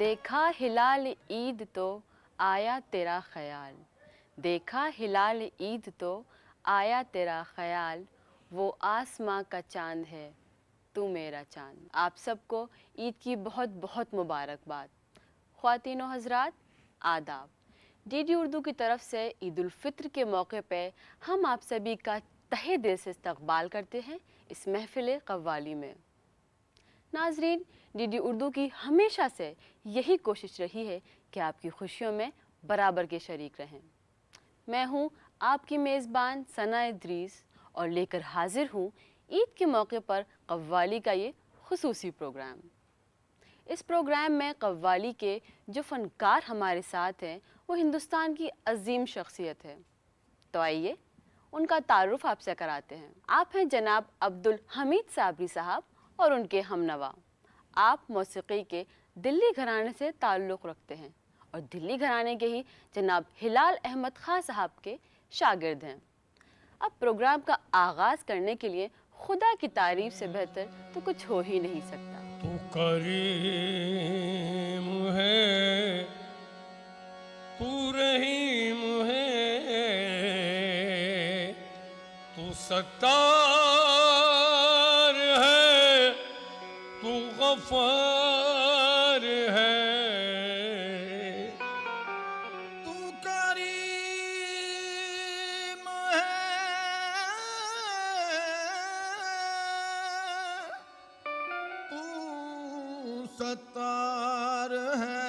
देखा हिलाल ईद तो आया तेरा ख्याल, देखा हिलाल ईद तो आया तेरा ख्याल, वो आसमां का चांद है तू मेरा चांद। आप सबको ईद की बहुत बहुत मुबारकबाद। ख्वातीन व हज़रात, आदाब। डीडी उर्दू की तरफ से ईद उल फित्र के मौके पे हम आप सभी का तहे दिल से इस्तकबाल करते हैं इस महफिल कव्वाली में। नाजरीन, डीडी उर्दू की हमेशा से यही कोशिश रही है कि आपकी खुशियों में बराबर के शरीक रहें। मैं हूँ आपकी मेज़बान सना इद्रीस और लेकर हाजिर हूँ ईद के मौके पर कव्वाली का ये खुसूसी प्रोग्राम। इस प्रोग्राम में कव्वाली के जो फ़नकार हमारे साथ हैं वो हिंदुस्तान की अजीम शख्सियत है। तो आइए उनका तारुफ आपसे कराते हैं। आप हैं जनाब अब्दुल हमीद साबरी साहब और उनके हमनवा। आप मौसीकी के दिल्ली घराने से ताल्लुक़ रखते हैं और दिल्ली घराने के ही जनाब हिलाल अहमद खां साहब के शागिर्द हैं। अब प्रोग्राम का आगाज़ करने के लिए खुदा की तारीफ से बेहतर तो कुछ हो ही नहीं सकता। तू करीम है, तू रहीम है, तू सत्तार है, तू गफ़ार है। तू करीम है, तू सत्तार है,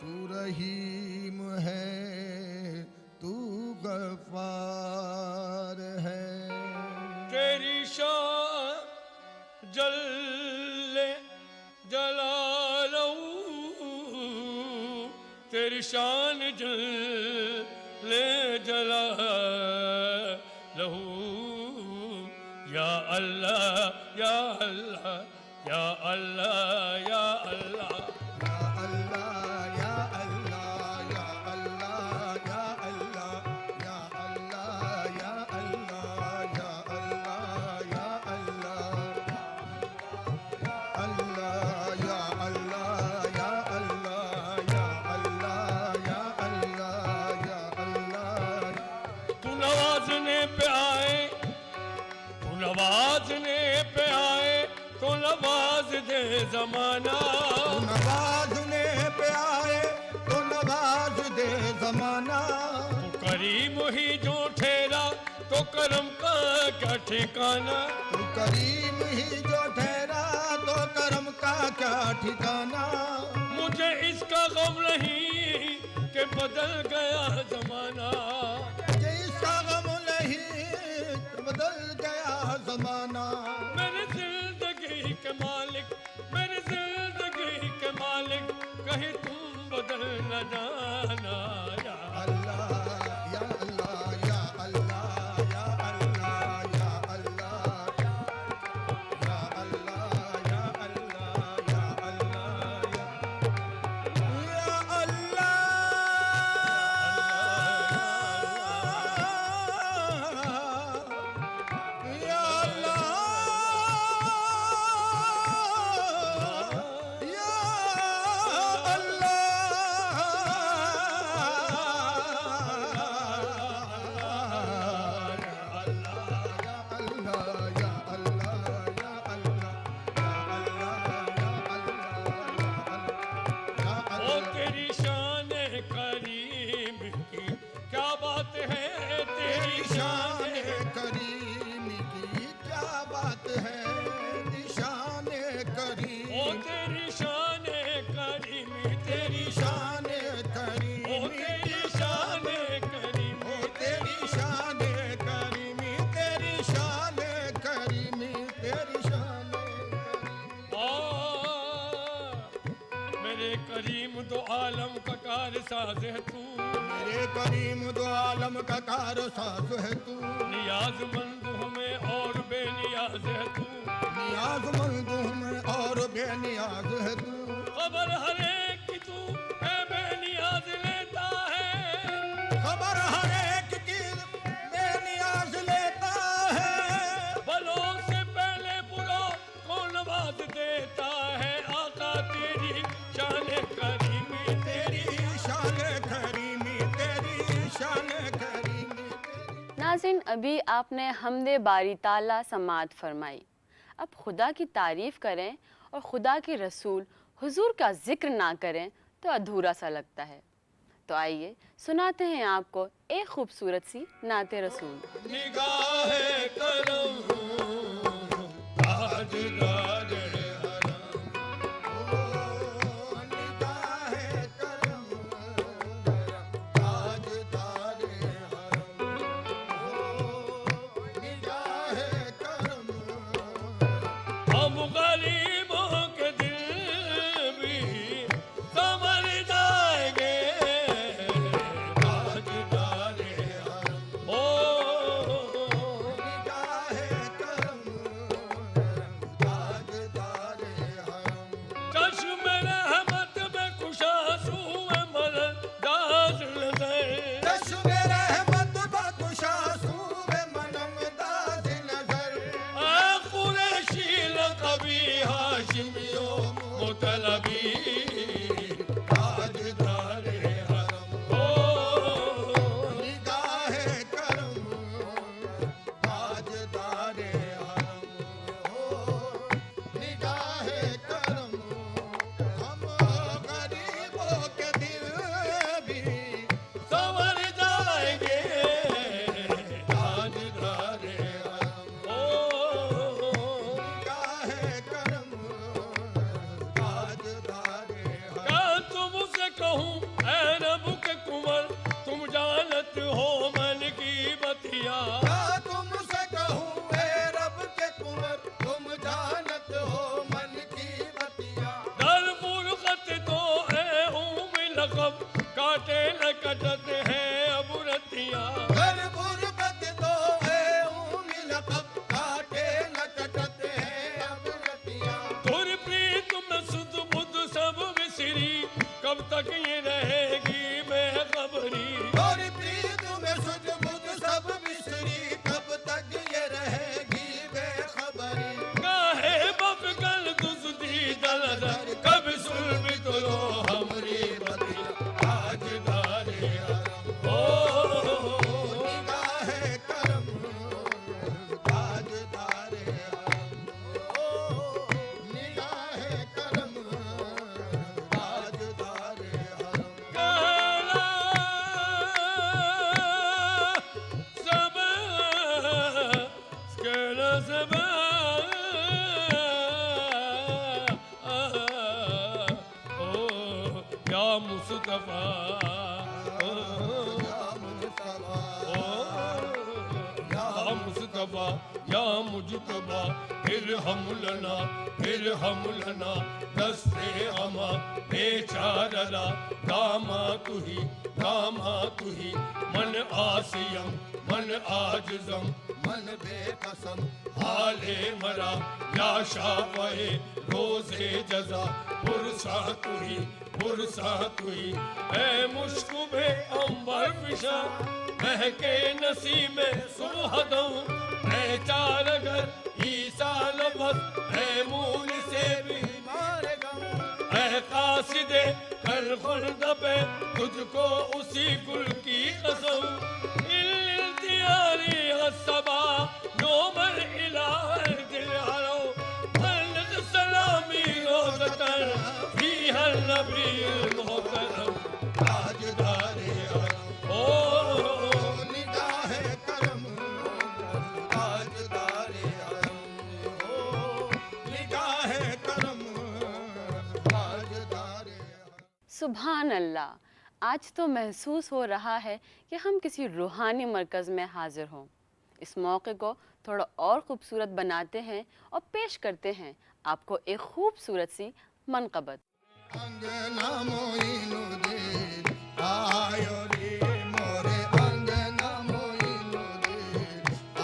तू रहीम है, तू गफ़ार है। तेरी शान जल्ले जलालहू, तेरी शान जल्ले जलालहू। या अल्लाह या अल्लाह या अल्लाह या अल्लाह। या अल्लाह या अल्लाह या अल्लाह या अल्लाह या अल्लाह या अल्लाह या अल्लाह या अल्लाह या अल्लाह या अल्लाह या अल्लाह या अल्लाह। तू नवाजने पे आए, तू नवाजने पे आए तो नवाज दे जमाना। तू नवाजने पे आए तो नवाज दे जमाना। तू करीम ही जो ठहरा तो करम का क्या ठिकाना। तू करीम ही जो ठहरा तो करम का क्या ठिकाना। मुझे इसका गम नहीं कि बदल गया जमाना। जिसका गम नहीं बदल गया जमाना। मेरी जिंदगी के मालिक, मेरी जिंदगी के मालिक, कहीं तुम बदल न जाना। या अल्लाह या अल्लाह या अल्लाह या अल्लाह या अल्लाह या अल्लाह या अल्लाह या अल्लाह या ओ तेरी शान करीम की क्या बात है, तेरी शान करीम की क्या बात है। निशान करीम ओ तेरी शान करीम, तेरी शान करीम ओ तेरी शान करीम, ओ तेरी शान करीमी तेरी शान करीमी तेरी शान आ मेरे करीम दो आलम का कार साज है तू। मेरे करीम दो आलम का कार साज है तू। नियाज़मंद हूँ मैं और बेनियाज है तू। नियाज़मंद हूँ मैं और बेनियाज है तू। खबर हर एक की तू है बेनियाज लेता है। खबर हर एक की बेनियाज लेता है। भलों से पहले बुरा को नवाज देता हुसैन, अभी आपने हमदे बारी ताला समात फरमाई। अब खुदा की तारीफ़ करें और खुदा के रसूल हुजूर का जिक्र ना करें तो अधूरा सा लगता है। तो आइए सुनाते हैं आपको एक खूबसूरत सी नाते रसूल। निगाहे करम ताजदार हम गरीबों के दिल भी संवर जाएंगे ताजदार ओ चश्मे रहमत में खुशासू मलदाज नजर कुरैशी लक़बी हाशिमियो मुतलबी ताजदार हरम ओ संवर जाएंगे ताजदार हरम ओ क्या तुमसे कहूँ ऐ रब के कुंवर, तुम जानत हो मन की बतिया। दर फुरकत तो है ऊम लक़ब, काटे न कटत है अब रतिया। तुर प्रीत में सुध बुध सब विसरी, कब तक ये रहेगी बेखबरी। काहे बफगल दुज़दी दलदल, कब सुल्फ़ी तुलो हमरी बतिया ताजदार हरम ओ काला सबा काला सबा ओ या मुस्तफा या मुस्तफा या मुजतबा इरहम लना दस्ते अमा बेचारा दामा तुही मन आसियम मन आजम मन बेकसम हाले मरा या शाफ़े रोज़े जज़ा पुरसा तुही ऐ मुश्क में अंबर फिशा महके नसीमे सुहदम ऐ चारगर ईसा लबस ऐ मून से भी ऐ कासिदे कर खुल्द पे तुझको उसी गुल की कसम इल्तियारी हसबा नोमर इलाह दिल हरो बल्द सलामी रोज़तन फी हर नबी मोहतरम ताजदार हरम ओ सुभान अल्लाह, आज तो महसूस हो रहा है कि हम किसी रूहानी मरकज़ में हाजिर हों। इस मौके को थोड़ा और ख़ूबसूरत बनाते हैं और पेश करते हैं आपको एक खूबसूरत सी मनक़बत। अंगना मोइनुद्दीन आयो रे मोरे अंगना मोइनुद्दीन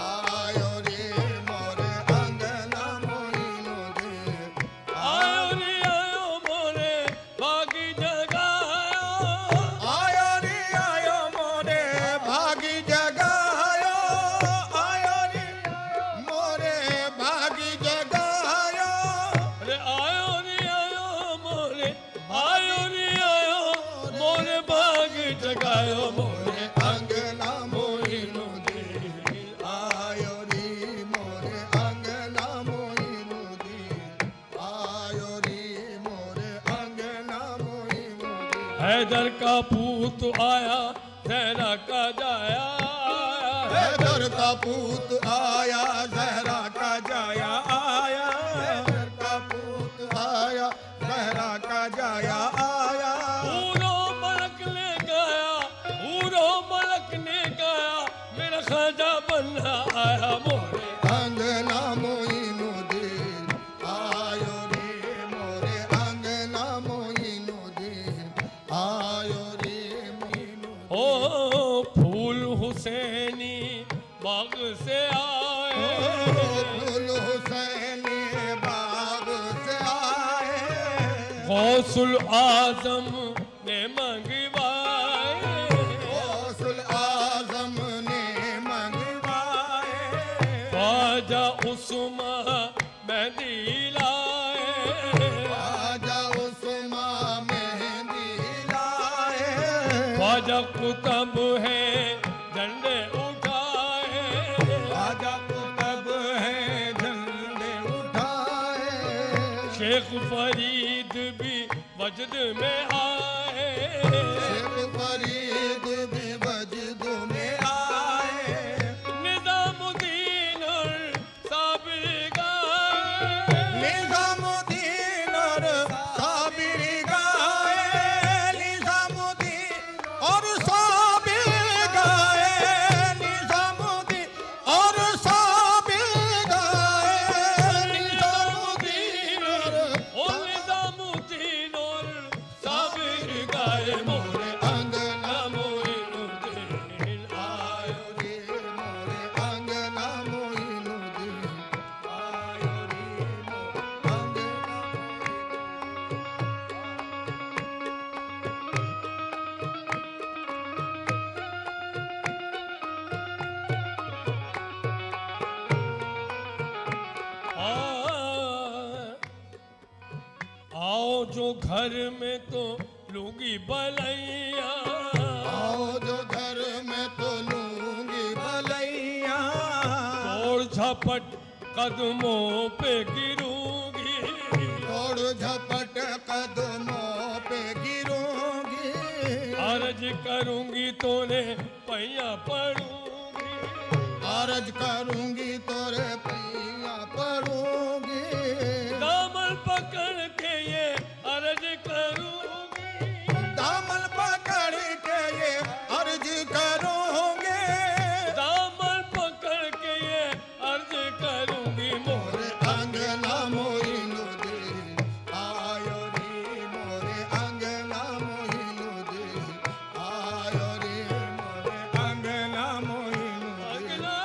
आयो रे मोरे अंगना मोइनुद्दीन आयो रे आयो मोरे भागी जगायो आयो रे आयो मोरे भागी जगायो आयो रे मोरे भागी जगायो रे आयो रे आयो मोरे भाग जगायो हैदर का पूत आया जहरा का जाया, हैदर का पूत आया जहरा का जाया आया, हैदर का पूत आया जहरा का जाया आया। हूरो मलक ने गाया, हूरो मलक ने गाया, मेरा ख्वाजा बनना आया मोरे अंगना मोइनुद्दीन आयो रे मोरे अंगना मोइनुद्दीन आयो रे मोइनुद्दीन। ओ फूल हुसैनी बाग से आए, फूल हुसैनी बाग से आए, गौसुल आजम ने मंगवाए, गौसुल आजम ने मंगवाए, ख्वाजा उस्मा मेहंदी लाए, ख्वाजा उस्मा मेहंदी लाए, ख्वाजा कुतब है झंडे उठाए, ख्वाजा कुतब है झंडे उठाए, शेख फरीद भी वजद में आए, शेख फरीद भी वजद में आए, निजामुद्दीन और साबिर गाए, निजामुद्दीन और साबिर गाए, निजामुद्दीन और साबिर गाए, निजामुद्दीन और साबिर गाए, निजामुद्दीन ओ निजामुद्दीन और साबिर गाए मोरे अंगना मोइनुद्दीन आयो रे मोरे अंगना मोइनुद्दीन आयो रे मोरे अंगना। आओ जो घर में तो लूंगी बलैया, आओ जो घर में तो लूंगी भलैया, तोड़ झपट कदमों पे गिरूंगी, तोड़ झपट कदमों पे गिरूंगी, अर्ज करूंगी तोने पैया पड़ूंगी, अर्ज करूंगी तोरे पैया पड़ूंगी, दामन पकड़ के ये अर्ज करूंगी, दामन पकड़ के ये अर्ज करूंगी, दामन पकड़ के ये अर्ज करूंगी मोरे मोरे अंगना मोइनुद्दीन आयो रे मोरे अंगना मोइनुद्दीन आयो रे मोरे अंगना मोइनुद्दीन। अगला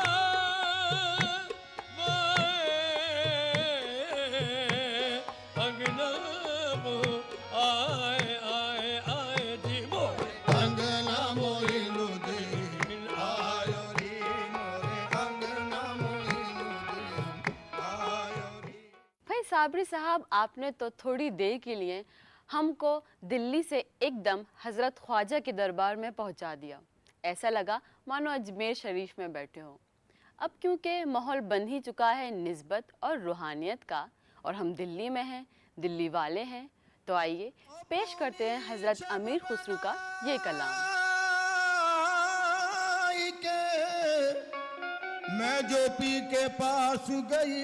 अंगना वो आए आए आए जी मोरे अंगना मोइनुद्दीन आयो रे मोरे अंगना मोइनुद्दीन आयो रे। भाई साबरी साहब, आपने तो थोड़ी देर के लिए हमको दिल्ली से एकदम हज़रत ख्वाजा के दरबार में पहुंचा दिया। ऐसा लगा मानो अजमेर शरीफ में बैठे हो। अब क्योंकि माहौल बन ही चुका है निस्बत और रूहानियत का, और हम दिल्ली में हैं, दिल्ली वाले हैं, तो आइए पेश करते हैं हज़रत अमीर खुसरू का ये कलाम। आई के मैं जो पी के पास गई,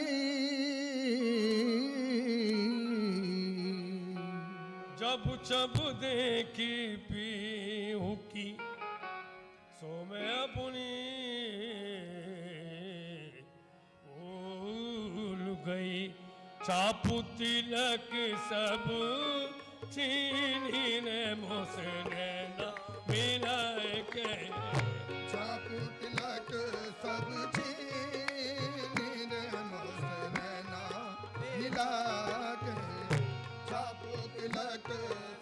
जब जब देखी पीहू की सो मैं अपनी भूल गई, चापू तिलक सब चीनी ने मुझसे नैना मिलाए के, चाकू तिलक सब छीन रे मुझसे नैना मिला के, चाकू तिलक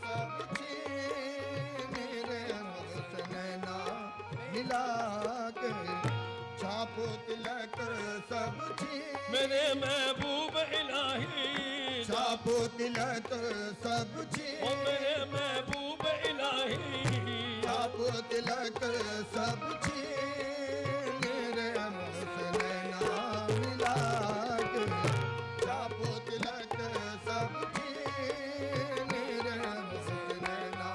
सब छीन रे मुझसे नैना मिला के, चाकू तिलक सब छीन मेरे महबूब इलाही, चाकू तिलक सब ओ छीन, मेरे महबूब इलाही, चाकू तिलक सब छीन रे मुझसे नैना मिला के, चाकू तिलक सब छीन रे मुझसे नैना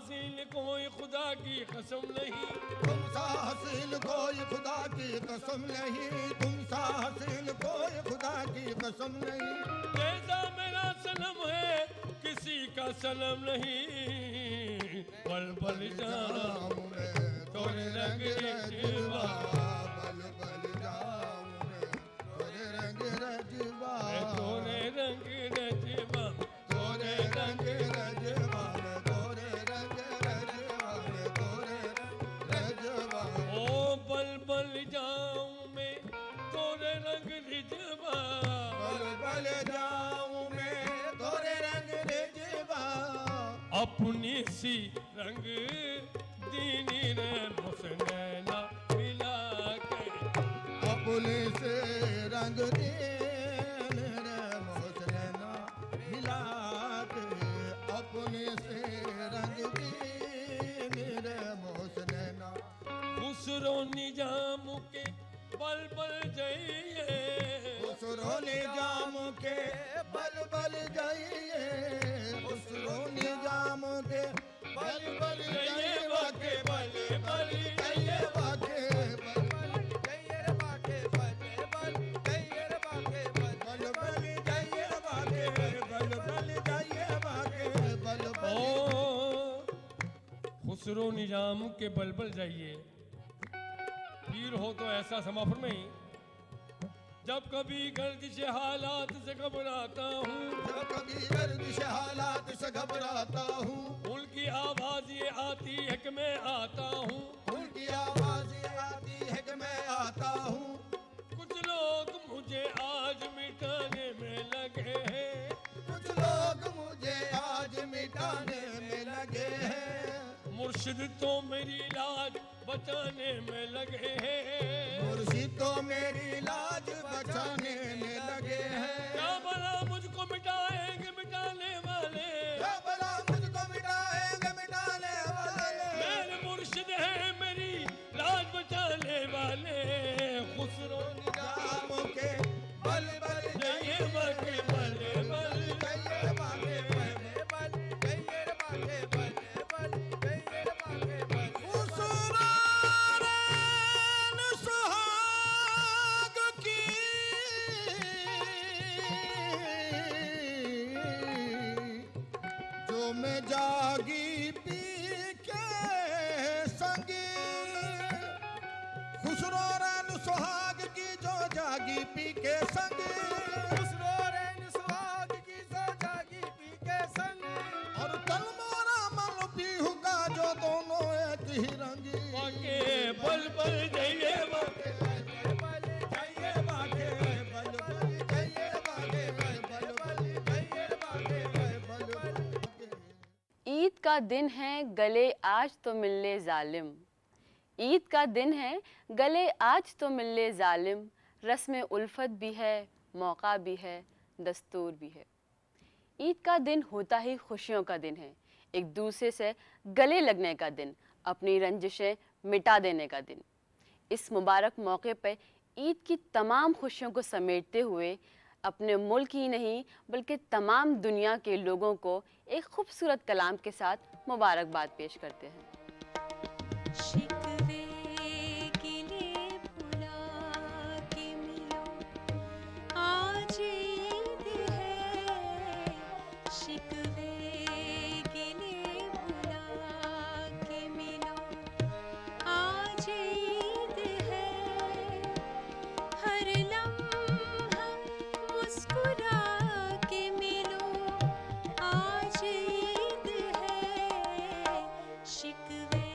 हसीन कोई खुदा की कसम नहीं, तुमसा हसीन कोई खुदा की कसम नहीं, तुमसा हसीन कोई खुदा की कसम नहीं। जैसा मेरा सनम है किसी का सनम नहीं, पल पल जाऊं मैं तोरे रंग रजवा, पल पल जाऊं मैं तोरे रंग रजवा, तोरे रंग रजवा, तोरे रंग रजवा, तोरे रंग रजवा, तोरे रजवा। ओ पल पल जाऊं मैं तोरे रंग रजवा, पल पल जाऊं मैं तोरे रंग रजवा, अपनी सी रंग दीनी रे मुसनैना मिला के, अपने से रंग दीन रे मुसनैना मिला के, अपने से रंग दीन रे मुसनैना। खुसरो निजाम के बल बल जाइए, खुसरो निजाम के बल बल जाइए, खुसरो निजाम के बल बल जाइए, वाके बल बल जाइए, वाके बल बल जाइए रे वाके बल बल जाइए रे वाके बल बल जाइए, वाके बल बल जाइए, वाके बल बल। ओ खुसरो निजाम के बलबल जाइए, पीर हो तो ऐसा समा फरमाई, जब कभी गर्दिश हालात से घबराता हूँ, जब कभी गर्दिश हालात से घबराता हूँ, उनकी आवाज ये आती है कि मैं आता हूँ, उनकी आवाज ये आती है कि मैं आता हूँ। कुछ लोग मुझे आज मिटाने में लगे हैं, कुछ लोग मुझे आज मिटाने में लगे हैं, मुर्शिद तो मेरी लाज बचाने में लगे हैं, मुर्शिद तो मेरी लाज बचाने में लगे हैं। क्या भला मुझको मिटाएंगे मिटाने वाले, क्या भला मुझको मिटाएंगे मिटाने वाले, मेरे मुर्शिद है मेरी लाज बचाने वाले, खुसरो निजाम के बल बल जाइए बाके बल बल, जाइए बाके बल बल जाइए बाके बल बल जाइए बाके बल। खुसरान सुहाग की जो मैं जागी पी के संग, खुसरो रैन सुहाग की जो जागी पी के संग, खुसरो रैन सुहाग की जो जागी पी के संग, और तलमोरा मल पीहू का जो दोनों एक ही रंग, बाके बल बल जाइए बाके बल जाइए बाके बल बल जाइए बाके बल बल जाइए बाके बल बल। ईद का दिन है गले आज तो मिल ले जालिम, ईद का दिन है गले आज तो मिल ले जालिम, रस्म उल्फत भी है मौका भी है दस्तूर भी है। ईद का दिन होता ही खुशियों का दिन है, एक दूसरे से गले लगने का दिन, अपनी रंजिशें मिटा देने का दिन। इस मुबारक मौके पर ईद की तमाम खुशियों को समेटते हुए अपने मुल्क ही नहीं बल्कि तमाम दुनिया के लोगों को एक खूबसूरत कलाम के साथ मुबारकबाद पेश करते हैं। शिकवे गिले भुला के मिलो, आज ईद है। शिकवे गिले भुला के मिलो, आज ईद है। हर लम्हा मुस्कुरा के मिलो, आज ईद है। शिकवे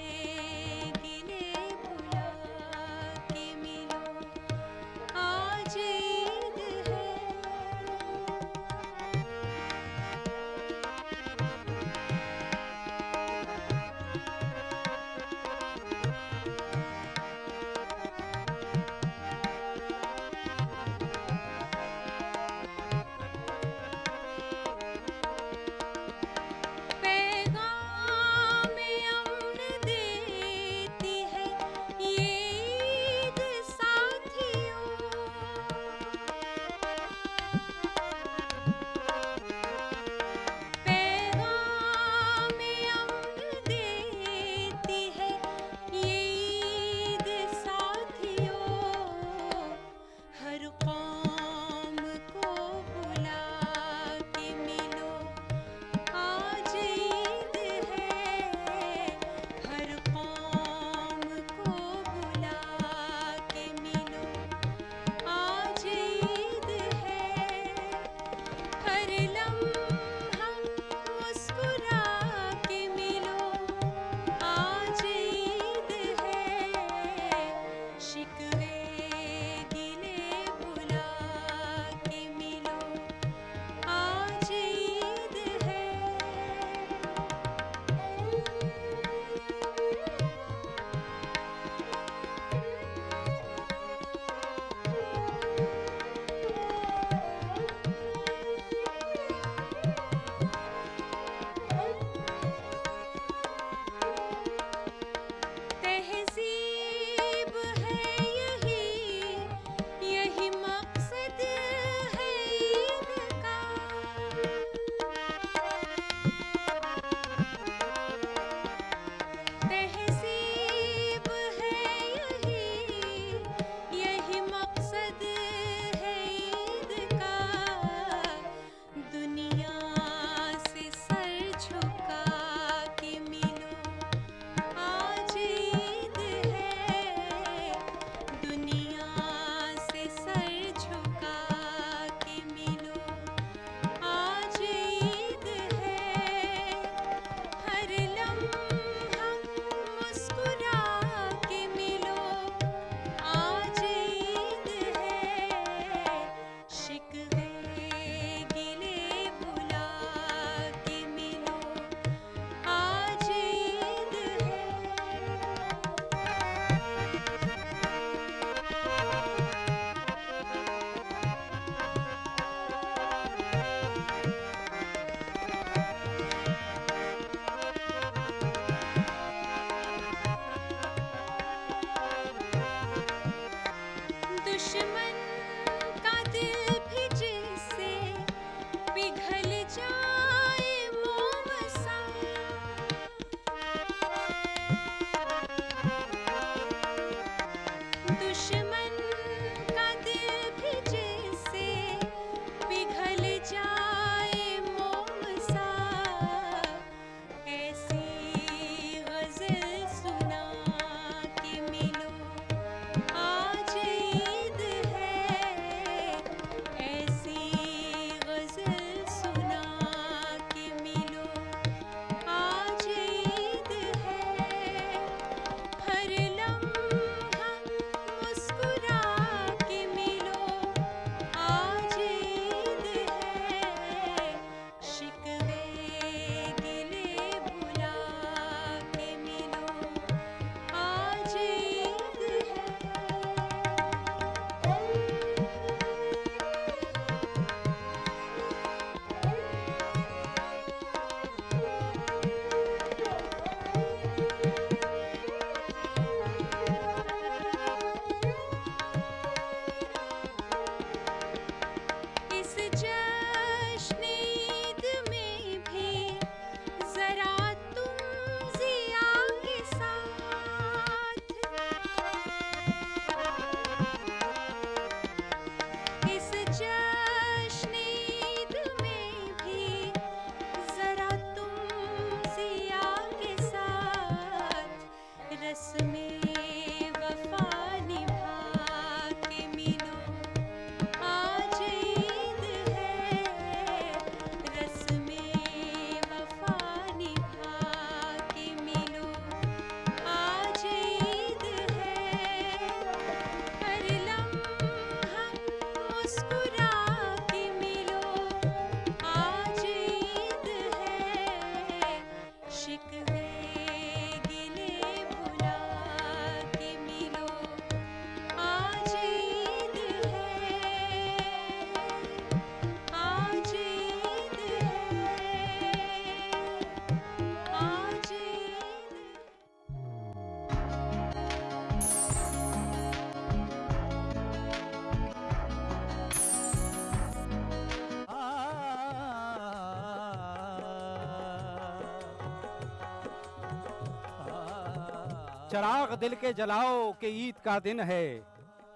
चराग दिल के जलाओ के ईद का दिन है,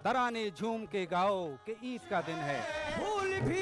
तराने झूम के गाओ के ईद का दिन है। फूल भी